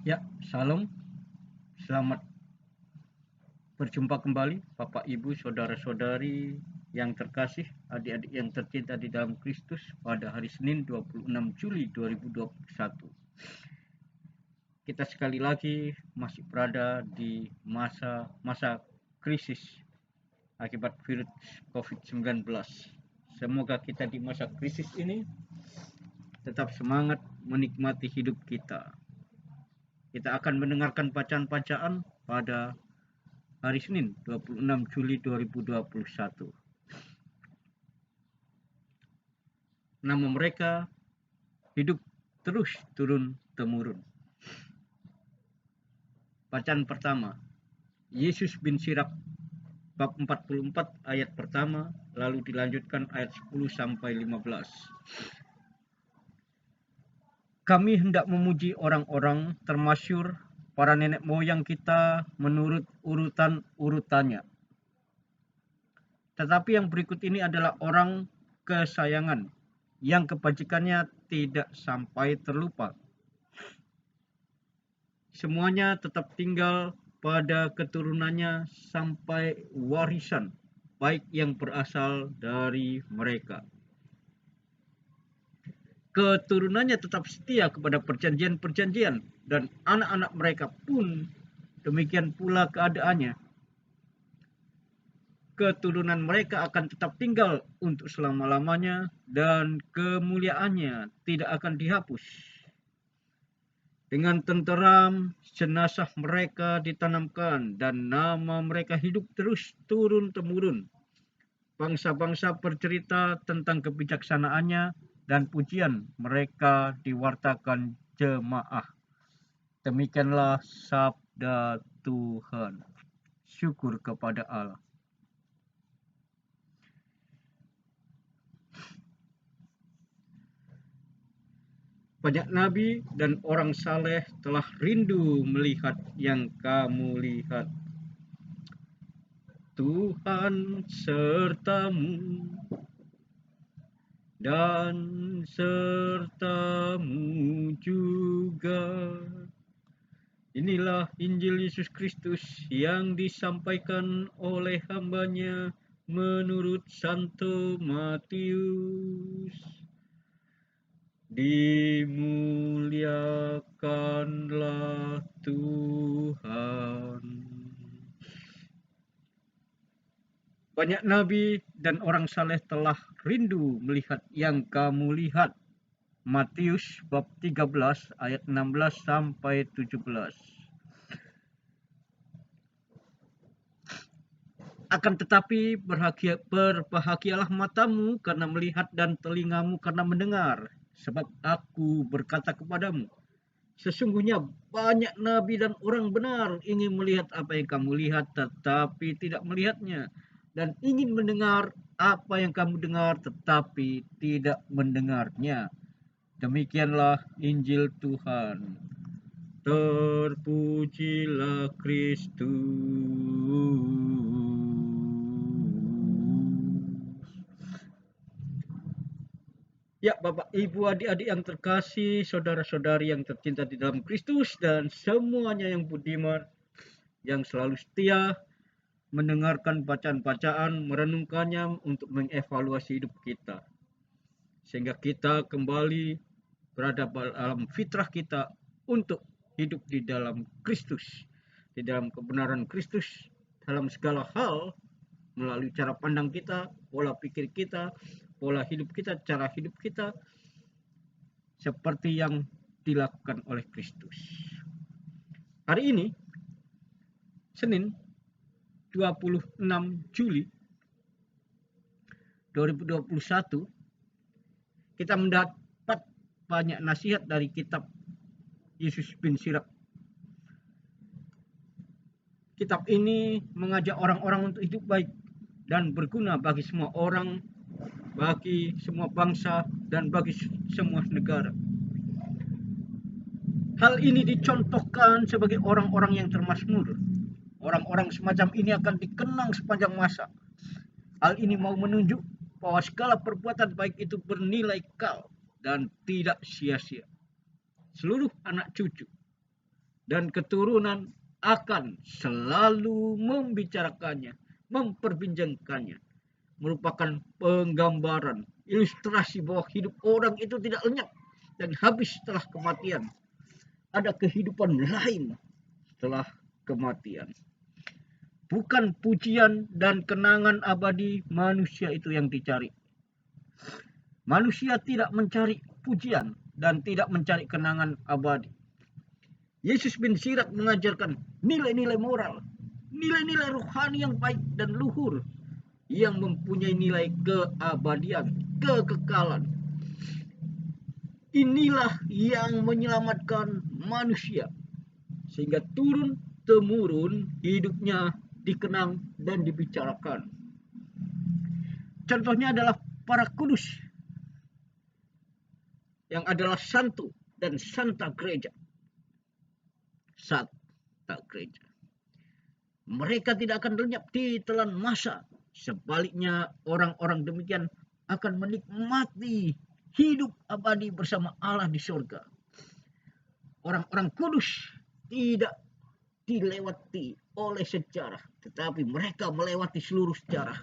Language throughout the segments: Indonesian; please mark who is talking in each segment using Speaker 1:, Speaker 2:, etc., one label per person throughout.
Speaker 1: Ya, salam. Selamat berjumpa kembali Bapak Ibu, saudara-saudari yang terkasih, adik-adik yang tercinta di dalam Kristus pada hari Senin 26 Juli 2021. Kita sekali lagi masih berada di masa krisis akibat virus COVID-19. Semoga kita di masa krisis ini tetap semangat menikmati hidup kita. Kita akan mendengarkan bacaan-bacaan pada hari Senin 26 Juli 2021. Nama mereka hidup terus turun-temurun. Bacaan pertama, Yesus bin Sirak bab 44 ayat pertama, lalu dilanjutkan ayat 10 sampai 15. Kami hendak memuji orang-orang termasyhur, para nenek moyang kita menurut urutannya. Tetapi yang berikut ini adalah orang kesayangan, yang kebajikannya tidak sampai terlupa. Semuanya tetap tinggal pada keturunannya sampai warisan, baik yang berasal dari mereka. Keturunannya tetap setia kepada perjanjian-perjanjian, dan anak-anak mereka pun demikian pula keadaannya. Keturunan mereka akan tetap tinggal untuk selama-lamanya, dan kemuliaannya tidak akan dihapus. Dengan tenteram jenazah mereka ditanamkan, dan nama mereka hidup terus turun-temurun. Bangsa-bangsa bercerita tentang kebijaksanaannya, dan pujian mereka diwartakan jemaah. Demikianlah sabda Tuhan. Syukur kepada Allah. Banyak nabi dan orang saleh telah rindu melihat yang kamu lihat. Tuhan sertamu dan sertamu juga. Inilah Injil Yesus Kristus yang disampaikan oleh hamba-Nya menurut Santo Matius. Dimuliakanlah Tuhan. Banyak nabi dan orang saleh telah rindu melihat yang kamu lihat. Matius bab 13 ayat 16 sampai 17. Akan tetapi berbahagialah matamu karena melihat dan telingamu karena mendengar. Sebab aku berkata kepadamu, sesungguhnya banyak nabi dan orang benar ingin melihat apa yang kamu lihat, tetapi tidak melihatnya, dan ingin mendengar apa yang kamu dengar, tetapi tidak mendengarnya. Demikianlah Injil Tuhan. Terpujilah Kristus. Ya, Bapak, Ibu, adik-adik yang terkasih, saudara-saudari yang tercinta di dalam Kristus, dan semuanya yang budiman, yang selalu setia mendengarkan bacaan-bacaan, merenungkannya untuk mengevaluasi hidup kita. Sehingga kita kembali berada dalam fitrah kita untuk hidup di dalam Kristus, di dalam kebenaran Kristus, dalam segala hal, melalui cara pandang kita, pola pikir kita, pola hidup kita, cara hidup kita, seperti yang dilakukan oleh Kristus. Hari ini, Senin 26 Juli 2021, kita mendapat banyak nasihat dari kitab Yesus bin Sirak. Kitab ini mengajak orang-orang untuk hidup baik dan berguna bagi semua orang, bagi semua bangsa, dan bagi semua negara. Hal ini dicontohkan sebagai orang-orang yang termasmur. Orang-orang semacam ini akan dikenang sepanjang masa. Hal ini mau menunjuk bahwa segala perbuatan baik itu bernilai kekal dan tidak sia-sia. Seluruh anak cucu dan keturunan akan selalu membicarakannya, memperbincangkannya, merupakan penggambaran, ilustrasi bahwa hidup orang itu tidak lenyap dan habis setelah kematian. Ada kehidupan lain setelah kematian. Bukan pujian dan kenangan abadi manusia itu yang dicari. Manusia tidak mencari pujian dan tidak mencari kenangan abadi. Yesus bin Sirach mengajarkan nilai-nilai moral, nilai-nilai rohani yang baik dan luhur yang mempunyai nilai keabadian, kekekalan. Inilah yang menyelamatkan manusia sehingga turun-temurun hidupnya dikenang dan dibicarakan. Contohnya adalah para kudus yang adalah santo dan santa gereja. Santa gereja. Mereka tidak akan lenyap di telan masa. Sebaliknya orang-orang demikian akan menikmati hidup abadi bersama Allah di surga. Orang-orang kudus tidak dilewati oleh sejarah, tetapi mereka melewati seluruh sejarah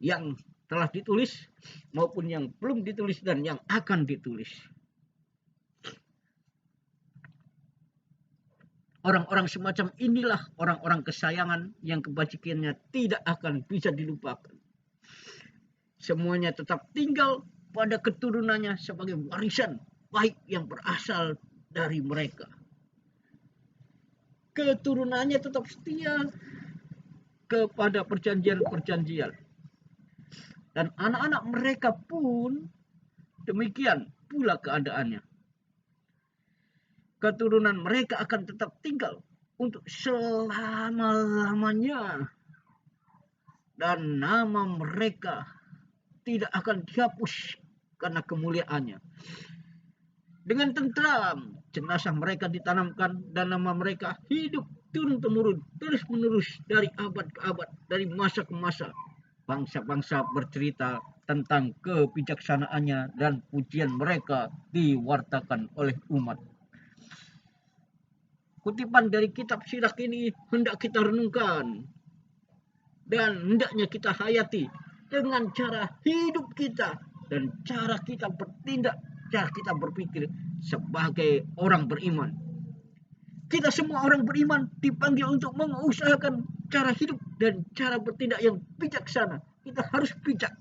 Speaker 1: yang telah ditulis maupun yang belum ditulis dan yang akan ditulis. Orang-orang semacam inilah orang-orang kesayangan yang kebajikannya tidak akan bisa dilupakan. Semuanya tetap tinggal pada keturunannya sebagai warisan baik yang berasal dari mereka. Keturunannya tetap setia kepada perjanjian-perjanjian. Dan anak-anak mereka pun demikian pula keadaannya. Keturunan mereka akan tetap tinggal untuk selama-lamanya. Dan nama mereka tidak akan dihapus karena kemuliaannya. Dengan tentram, jenazah mereka ditanamkan dan nama mereka hidup turun-temurun, terus-menerus dari abad ke abad, dari masa ke masa. Bangsa-bangsa bercerita tentang kebijaksanaannya dan pujian mereka diwartakan oleh umat. Kutipan dari kitab Sirach ini hendak kita renungkan dan hendaknya kita hayati dengan cara hidup kita dan cara kita bertindak, cara kita berpikir sebagai orang beriman. Kita semua orang beriman dipanggil untuk mengusahakan cara hidup dan cara bertindak yang bijaksana. Kita harus bijak.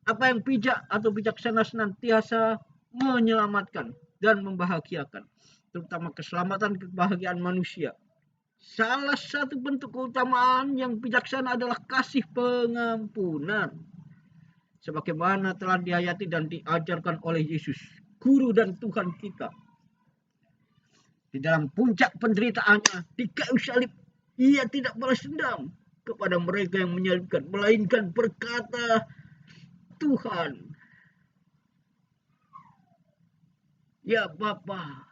Speaker 1: Apa yang bijak atau bijaksana senantiasa menyelamatkan dan membahagiakan, terutama keselamatan kebahagiaan manusia. Salah satu bentuk keutamaan yang bijaksana adalah kasih pengampunan. Sebagaimana telah dihayati dan diajarkan oleh Yesus, Guru dan Tuhan kita. Di dalam puncak penderitaannya di kayu salib, ia tidak balas dendam kepada mereka yang menyalibkan, melainkan berkata, Tuhan, ya Bapa,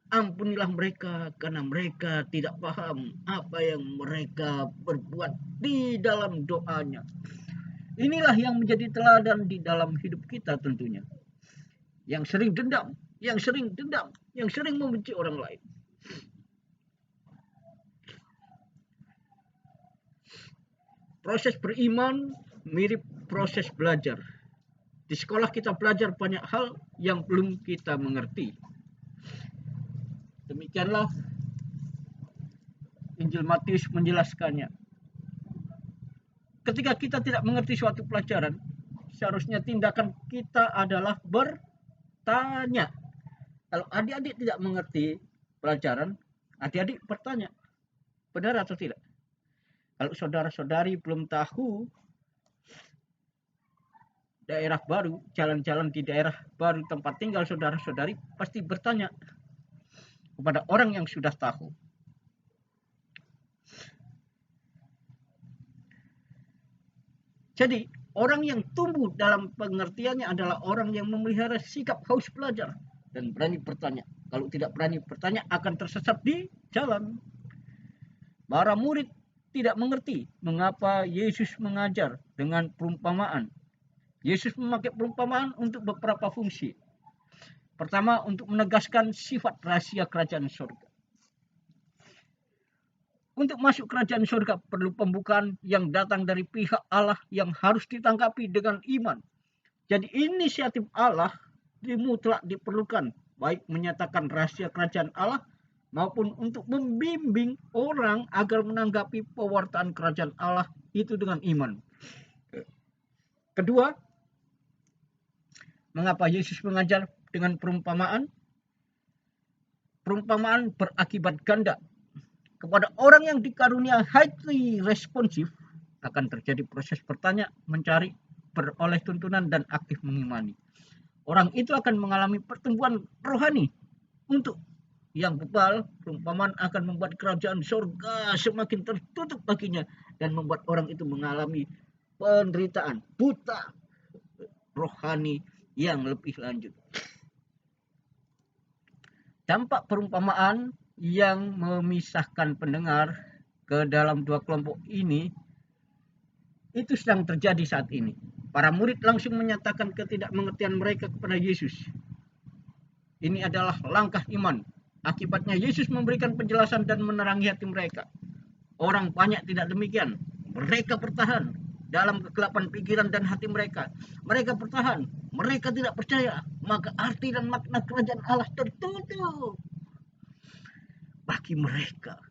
Speaker 1: ampunilah mereka karena mereka tidak paham apa yang mereka berbuat di dalam doanya. Inilah yang menjadi teladan di dalam hidup kita tentunya. Yang sering dendam, yang sering membenci orang lain. Proses beriman mirip proses belajar. Di sekolah kita belajar banyak hal yang belum kita mengerti. Demikianlah Injil Matius menjelaskannya. Ketika kita tidak mengerti suatu pelajaran, seharusnya tindakan kita adalah bertanya. Kalau adik-adik tidak mengerti pelajaran, adik-adik bertanya, benar atau tidak? Kalau saudara-saudari belum tahu daerah baru, jalan-jalan di daerah baru tempat tinggal saudara-saudari, pasti bertanya kepada orang yang sudah tahu. Jadi, orang yang tumbuh dalam pengertiannya adalah orang yang memelihara sikap haus belajar dan berani bertanya. Kalau tidak berani bertanya akan tersesat di jalan. Para murid tidak mengerti mengapa Yesus mengajar dengan perumpamaan. Yesus memakai perumpamaan untuk beberapa fungsi. Pertama, untuk menegaskan sifat rahasia kerajaan surga. Untuk masuk kerajaan surga perlu pembukaan yang datang dari pihak Allah yang harus ditanggapi dengan iman. Jadi inisiatif Allah mutlak diperlukan, baik menyatakan rahasia kerajaan Allah maupun untuk membimbing orang agar menanggapi pewartaan kerajaan Allah itu dengan iman. Kedua, mengapa Yesus mengajar dengan perumpamaan? Perumpamaan berakibat ganda. Kepada orang yang dikarunia hati responsif akan terjadi proses bertanya, mencari, beroleh tuntunan, dan aktif mengimani. Orang itu akan mengalami pertumbuhan rohani. Untuk yang bebal, perumpamaan akan membuat kerajaan surga semakin tertutup baginya dan membuat orang itu mengalami penderitaan, buta rohani yang lebih lanjut. Dampak perumpamaan yang memisahkan pendengar ke dalam dua kelompok ini itu sedang terjadi saat ini. Para murid langsung menyatakan ketidakmengertian mereka kepada Yesus. Ini adalah langkah iman. Akibatnya Yesus memberikan penjelasan dan menerangi hati mereka. Orang banyak tidak demikian. Mereka bertahan dalam kegelapan pikiran dan hati mereka. Mereka bertahan. Mereka tidak percaya. Maka arti dan makna kerajaan Allah tertutup bagi mereka.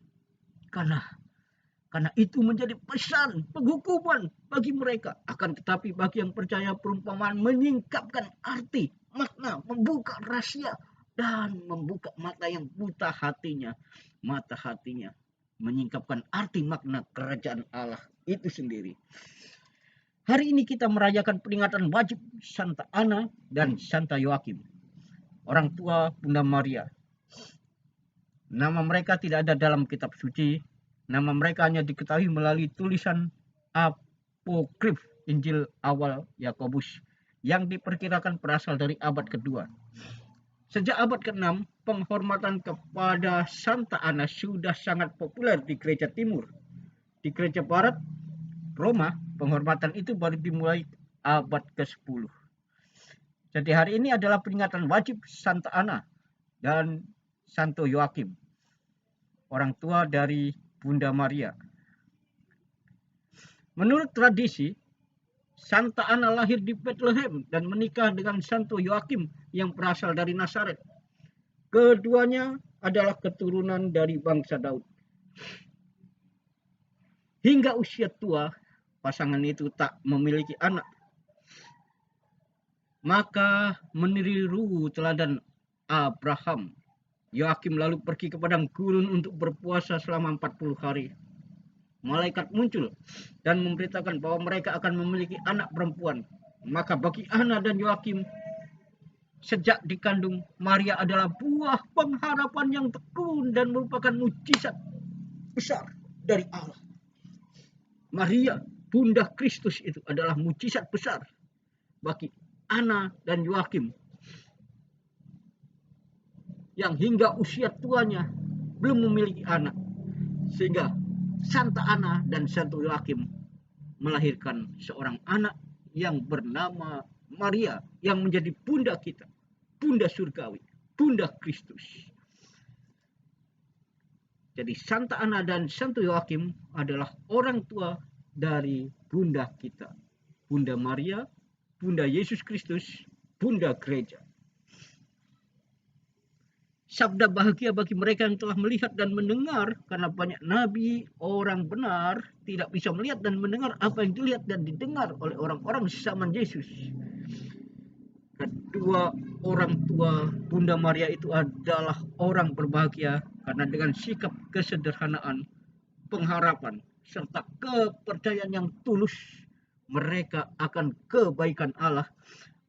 Speaker 1: Karena itu menjadi pesan penghukuman bagi mereka. Akan tetapi bagi yang percaya, perumpamaan menyingkapkan arti, makna, membuka rahasia, dan membuka mata yang buta hatinya. Mata hatinya menyingkapkan arti makna kerajaan Allah itu sendiri. Hari ini kita merayakan peringatan wajib Santa Ana dan Santa Yoakim, orang tua Bunda Maria. Nama mereka tidak ada dalam kitab suci. Nama mereka hanya diketahui melalui tulisan apokrif Injil awal Yakobus yang diperkirakan berasal dari abad kedua. Sejak abad ke-6, penghormatan kepada Santa Ana sudah sangat populer di gereja timur. Di gereja barat, Roma, penghormatan itu baru dimulai abad ke-10. Jadi hari ini adalah peringatan wajib Santa Ana dan Santo Yoakim, orang tua dari Bunda Maria. Menurut tradisi, Santa Ana lahir di Bethlehem dan menikah dengan Santo Yoakim yang berasal dari Nazaret. Keduanya adalah keturunan dari bangsa Daud. Hingga usia tua, pasangan itu tak memiliki anak. Maka meniru teladan Abraham, Yoakim lalu pergi ke padang gurun untuk berpuasa selama 40 hari. Malaikat muncul dan memberitakan bahwa mereka akan memiliki anak perempuan. Maka bagi Ana dan Yoakim, sejak dikandung Maria adalah buah pengharapan yang tekun dan merupakan mujizat besar dari Allah. Maria, Bunda Kristus itu adalah mujizat besar bagi Ana dan Yoakim yang hingga usia tuanya belum memiliki anak, sehingga Santa Ana dan Santo Yoakim melahirkan seorang anak yang bernama Maria yang menjadi bunda kita, bunda surgawi, Bunda Kristus. Jadi Santa Ana dan Santo Yoakim adalah orang tua dari bunda kita, Bunda Maria, Bunda Yesus Kristus, Bunda Gereja. Sabda bahagia bagi mereka yang telah melihat dan mendengar, karena banyak nabi, orang benar, tidak bisa melihat dan mendengar apa yang dilihat dan didengar oleh orang-orang zaman Yesus. Kedua orang tua Bunda Maria itu adalah orang berbahagia karena dengan sikap kesederhanaan, pengharapan, serta kepercayaan yang tulus mereka akan kebaikan Allah.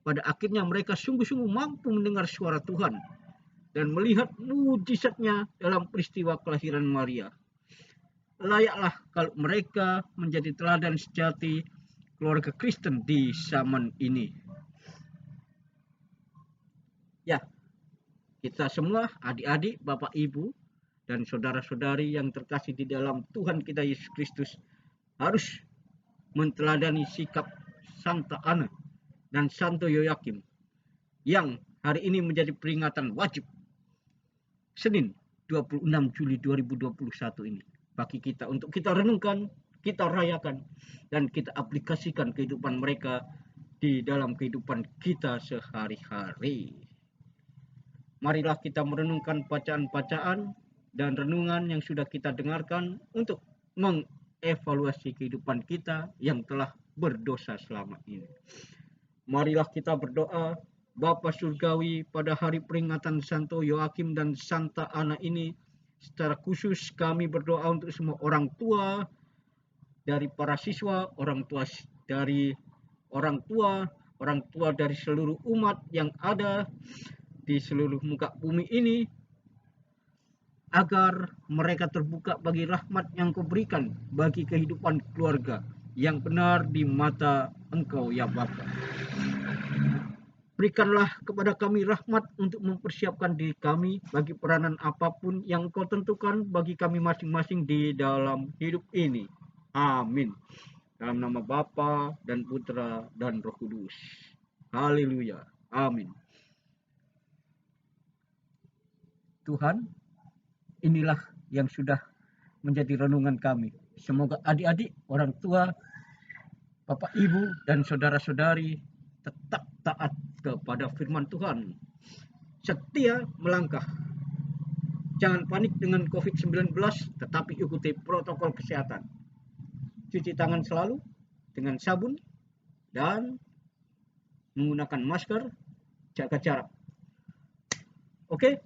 Speaker 1: Pada akhirnya mereka sungguh-sungguh mampu mendengar suara Tuhan dan melihat mujizatnya dalam peristiwa kelahiran Maria. Layaklah kalau mereka menjadi teladan sejati keluarga Kristen di zaman ini. Ya, kita semua adik-adik, bapak ibu, dan saudara-saudari yang terkasih di dalam Tuhan kita Yesus Kristus harus menteladani sikap Santa Ana dan Santo Yoakim yang Hari ini menjadi peringatan wajib Senin 26 Juli 2021 ini bagi kita untuk kita renungkan, kita rayakan, dan kita aplikasikan kehidupan mereka di dalam kehidupan kita sehari-hari. Marilah kita merenungkan bacaan-bacaan dan renungan yang sudah kita dengarkan untuk mengevaluasi kehidupan kita yang telah berdosa selama ini. Marilah kita berdoa, Bapa Surgawi, pada hari peringatan Santo Yoakim dan Santa Ana ini, secara khusus kami berdoa untuk semua orang tua dari para siswa, orang tua dari seluruh umat yang ada di seluruh muka bumi ini, agar mereka terbuka bagi rahmat yang Kau berikan bagi kehidupan keluarga yang benar di mata Engkau ya Bapa. Berikanlah kepada kami rahmat untuk mempersiapkan diri kami bagi peranan apapun yang Kau tentukan bagi kami masing-masing di dalam hidup ini. Amin. Dalam nama Bapa dan Putra dan Roh Kudus. Haleluya. Amin. Tuhan, inilah yang sudah menjadi renungan kami. Semoga adik-adik, orang tua, Bapak, Ibu, dan saudara-saudari tetap taat kepada firman Tuhan. Setia melangkah. Jangan panik dengan COVID-19, tetapi ikuti protokol kesehatan. Cuci tangan selalu dengan sabun dan menggunakan masker, jaga jarak. Oke?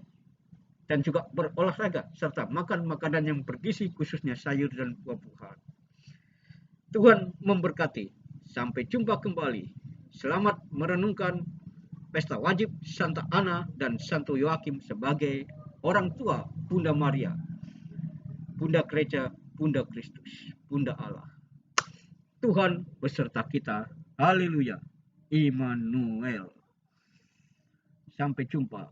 Speaker 1: Dan juga berolahraga serta makan makanan yang bergizi, khususnya sayur dan buah-buahan. Tuhan memberkati. Sampai jumpa kembali. Selamat merenungkan pesta wajib Santa Ana dan Santo Yoakim sebagai orang tua Bunda Maria, Bunda Gereja, Bunda Kristus, Bunda Allah. Tuhan beserta kita. Haleluya. Immanuel. Sampai jumpa.